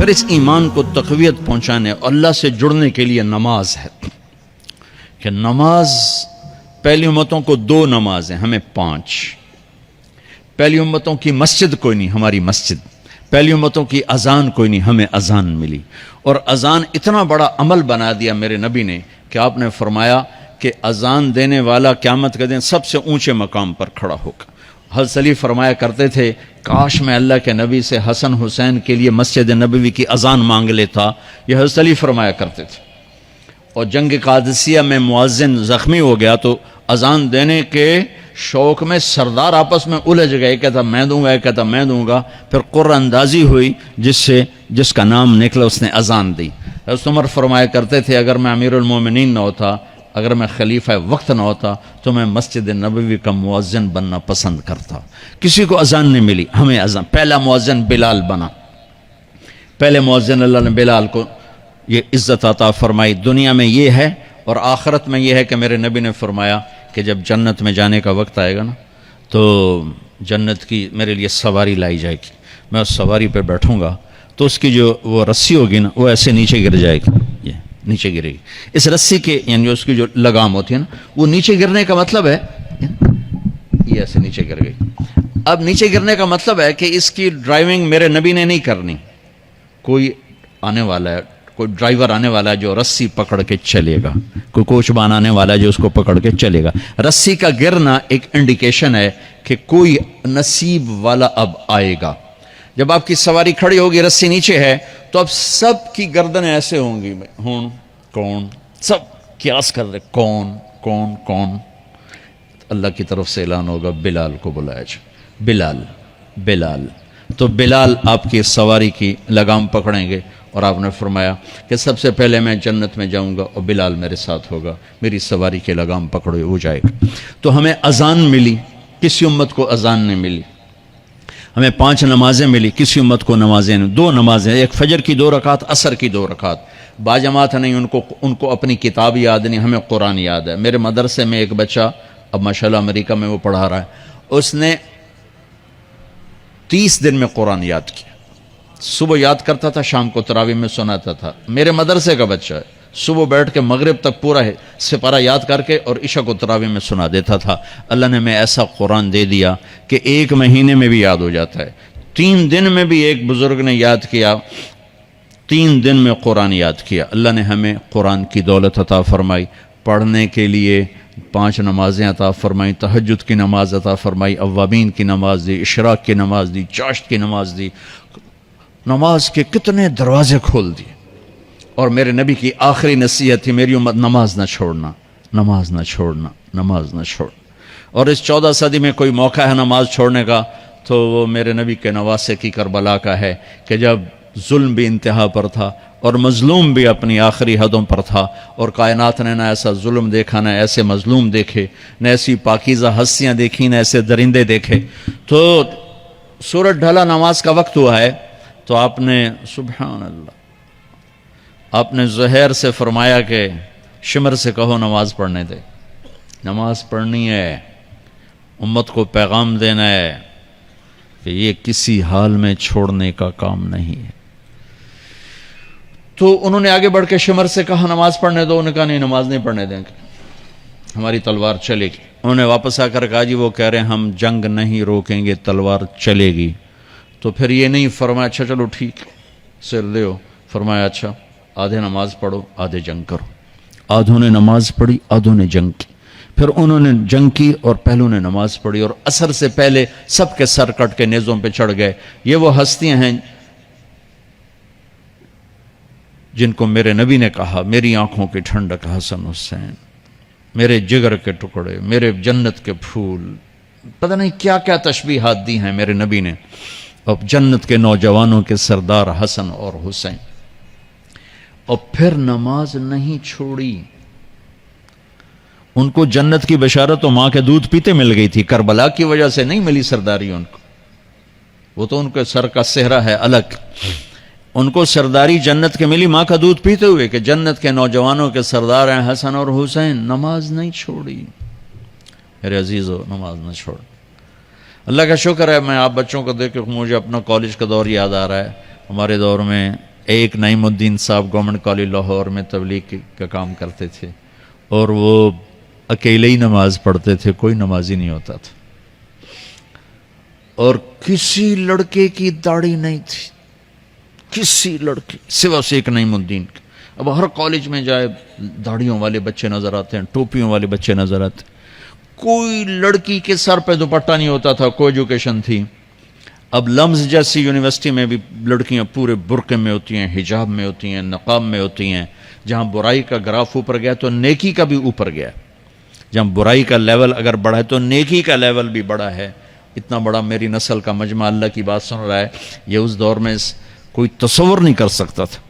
پھر اس ایمان کو تقویت پہنچانے اور اللہ سے جڑنے کے لیے نماز ہے کہ نماز پہلی امتوں کو 2 نمازیں، ہمیں 5۔ پہلی امتوں کی مسجد کوئی نہیں، ہماری مسجد۔ پہلی امتوں کی اذان کوئی نہیں، ہمیں اذان ملی۔ اور اذان اتنا بڑا عمل بنا دیا میرے نبی نے کہ آپ نے فرمایا کہ اذان دینے والا قیامت کے دن سب سے اونچے مقام پر کھڑا ہوگا۔ حضرت علی فرمایا کرتے تھے کاش میں اللہ کے نبی سے حسن حسین کے لیے مسجد نبوی کی اذان مانگ لیتا، یہ حضرت علی فرمایا کرتے تھے۔ اور جنگ قادسیہ میں مؤذن زخمی ہو گیا تو اذان دینے کے شوق میں سردار آپس میں الجھ گئے، کہتا میں دوں گا، ایک کہتا میں دوں گا، پھر قرہ اندازی ہوئی جس کا نام نکلا اس نے اذان دی۔ حضرت عمر فرمایا کرتے تھے اگر میں امیر المومنین نہ ہوتا، اگر میں خلیفہ وقت نہ ہوتا تو میں مسجد نبوی کا مؤذن بننا پسند کرتا۔ کسی کو اذان نہیں ملی، ہمیں اذان۔ پہلا مؤذن بلال بنا، پہلے مؤذن اللہ نے بلال کو یہ عزت عطا فرمائی۔ دنیا میں یہ ہے اور آخرت میں یہ ہے کہ میرے نبی نے فرمایا کہ جب جنت میں جانے کا وقت آئے گا نا تو جنت کی میرے لیے سواری لائی جائے گی، میں اس سواری پہ بیٹھوں گا تو اس کی جو وہ رسی ہوگی نا وہ ایسے نیچے گر جائے گی، یہ نیچے گرے گی۔ اس رسی کے یعنی اس کی جو لگام ہوتی ہے نا وہ نیچے گرنے کا مطلب ہے یہ ایسے نیچے گر گئی۔ اب نیچے گرنے کا مطلب ہے کہ اس کی ڈرائیونگ میرے نبی نے نہیں کرنی، کوئی آنے والا ہے، کوئی ڈرائیور آنے والا ہے جو رسی پکڑ کے چلے گا، کوئی کوچبان آنے والا ہے جو اس کو پکڑ کے چلے گا۔ رسی کا گرنا ایک انڈیکیشن ہے کہ کوئی نصیب والا اب آئے گا۔ جب آپ کی سواری کھڑی ہوگی، رسی نیچے ہے تو اب سب کی گردنیں ایسے ہوں گی، کون، سب قیاس کر رہے کون۔ اللہ کی طرف سے اعلان ہوگا بلال کو بلایا جائے، بلال۔ تو بلال آپ کی سواری کی لگام پکڑیں گے اور آپ نے فرمایا کہ سب سے پہلے میں جنت میں جاؤں گا اور بلال میرے ساتھ ہوگا، میری سواری کی لگام پکڑے ہو جائے گا۔ تو ہمیں اذان ملی، کسی امت کو اذان نہیں ملی۔ ہمیں 5 نمازیں ملی، کسی امت کو نمازیں نہیں۔ 2 نمازیں، ایک فجر کی 2 رکعت، عصر کی 2 رکعت۔ باجماعت نہیں، ان کو اپنی کتاب یاد نہیں، ہمیں قرآن یاد ہے۔ میرے مدرسے میں ایک بچہ اب ماشاءاللہ امریکہ میں وہ پڑھا رہا ہے، اس نے 30 دن میں قرآن یاد کیا۔ صبح یاد کرتا تھا، شام کو تراویح میں سناتا تھا۔ میرے مدرسے کا بچہ ہے، صبح بیٹھ کے مغرب تک پورا سپارہ یاد کر کے اور عشاء کو تراویح میں سنا دیتا تھا۔ اللہ نے میں ایسا قرآن دے دیا کہ 1 مہینے میں بھی یاد ہو جاتا ہے۔ 3 دن میں بھی ایک بزرگ نے یاد کیا، 3 دن میں قرآن یاد کیا۔ اللہ نے ہمیں قرآن کی دولت عطا فرمائی، پڑھنے کے لیے 5 نمازیں عطا فرمائی، تہجد کی نماز عطا فرمائی، اوابین کی نماز دی، اشراق کی نماز دی، چاشت کی نماز دی۔ نماز کے کتنے دروازے کھول دیے۔ اور میرے نبی کی آخری نصیحت تھی میری امت نماز نہ چھوڑنا، نماز نہ چھوڑنا، نماز نہ چھوڑنا۔ اور اس 14 صدی میں کوئی موقع ہے نماز چھوڑنے کا تو وہ میرے نبی کے نواسے کی کربلا کا ہے کہ جب ظلم بھی انتہا پر تھا اور مظلوم بھی اپنی آخری حدوں پر تھا، اور کائنات نے نہ ایسا ظلم دیکھا، نہ ایسے مظلوم دیکھے، نہ ایسی پاکیزہ ہستیاں دیکھی، نہ ایسے درندے دیکھے۔ تو سورج ڈھلا، نماز کا وقت ہوا ہے، تو آپ نے سبحان اللہ، آپ نے زہیر سے فرمایا کہ شمر سے کہو نماز پڑھنے دے، نماز پڑھنی ہے، امت کو پیغام دینا ہے کہ یہ کسی حال میں چھوڑنے کا کام نہیں ہے۔ تو انہوں نے آگے بڑھ کے شمر سے کہا نماز پڑھنے دو، انہوں نے کہا نہیں نماز نہیں پڑھنے دیں گے، ہماری تلوار چلے گی۔ انہوں نے واپس آ کر کہا جی وہ کہہ رہے ہیں ہم جنگ نہیں روکیں گے، تلوار چلے گی۔ تو پھر یہ نہیں فرمایا اچھا چلو ٹھیک سر دیو، فرمایا اچھا آدھے نماز پڑھو آدھے جنگ کرو۔ آدھوں نے نماز پڑھی، آدھوں نے جنگ کی۔ پھر انہوں نے جنگ کی اور پہلوں نے نماز پڑھی، اور عصر سے پہلے سب کے سر کٹ کے نیزوں پہ چڑھ گئے۔ یہ وہ ہستیاں ہیں جن کو میرے نبی نے کہا میری آنکھوں کی ٹھنڈک حسن حسین، میرے جگر کے ٹکڑے، میرے جنت کے پھول، پتہ نہیں کیا کیا تشبیہات دی ہیں میرے نبی نے۔ اور جنت کے نوجوانوں کے سردار حسن اور حسین۔ اور پھر نماز نہیں چھوڑی۔ ان کو جنت کی بشارت تو ماں کے دودھ پیتے مل گئی تھی، کربلا کی وجہ سے نہیں ملی سرداری ان کو، وہ تو ان کے سر کا صحرا ہے الگ۔ ان کو سرداری جنت کے ملی ماں کا دودھ پیتے ہوئے کہ جنت کے نوجوانوں کے سردار ہیں حسن اور حسین۔ نماز نہیں چھوڑی میرے عزیزو، نماز نہ چھوڑ۔ اللہ کا شکر ہے، میں آپ بچوں کو دیکھ کے مجھے اپنا کالج کا دور یاد آ رہا ہے۔ ہمارے دور میں ایک نعیم الدین صاحب گورنمنٹ کالج لاہور میں تبلیغ کا کام کرتے تھے، اور وہ اکیلے ہی نماز پڑھتے تھے، کوئی نمازی نہیں ہوتا تھا، اور کسی لڑکے کی داڑھی نہیں تھی، کسی لڑکی سوا سے ایک نعیم الدین کے۔ اب ہر کالج میں جائے داڑھیوں والے بچے نظر آتے ہیں، ٹوپیوں والے بچے نظر آتے ہیں، کوئی لڑکی کے سر پہ دوپٹہ نہیں ہوتا تھا، کوئی ایجوکیشن تھی۔ اب لمز جیسی یونیورسٹی میں بھی لڑکیاں پورے برقعے میں ہوتی ہیں، حجاب میں ہوتی ہیں، نقاب میں ہوتی ہیں۔ جہاں برائی کا گراف اوپر گیا تو نیکی کا بھی اوپر گیا، جہاں برائی کا لیول اگر بڑھا ہے تو نیکی کا لیول بھی بڑا ہے۔ اتنا بڑا میری نسل کا مجمع اللہ کی بات سن رہا ہے، یہ اس دور میں کوئی تصور نہیں کر سکتا تھا۔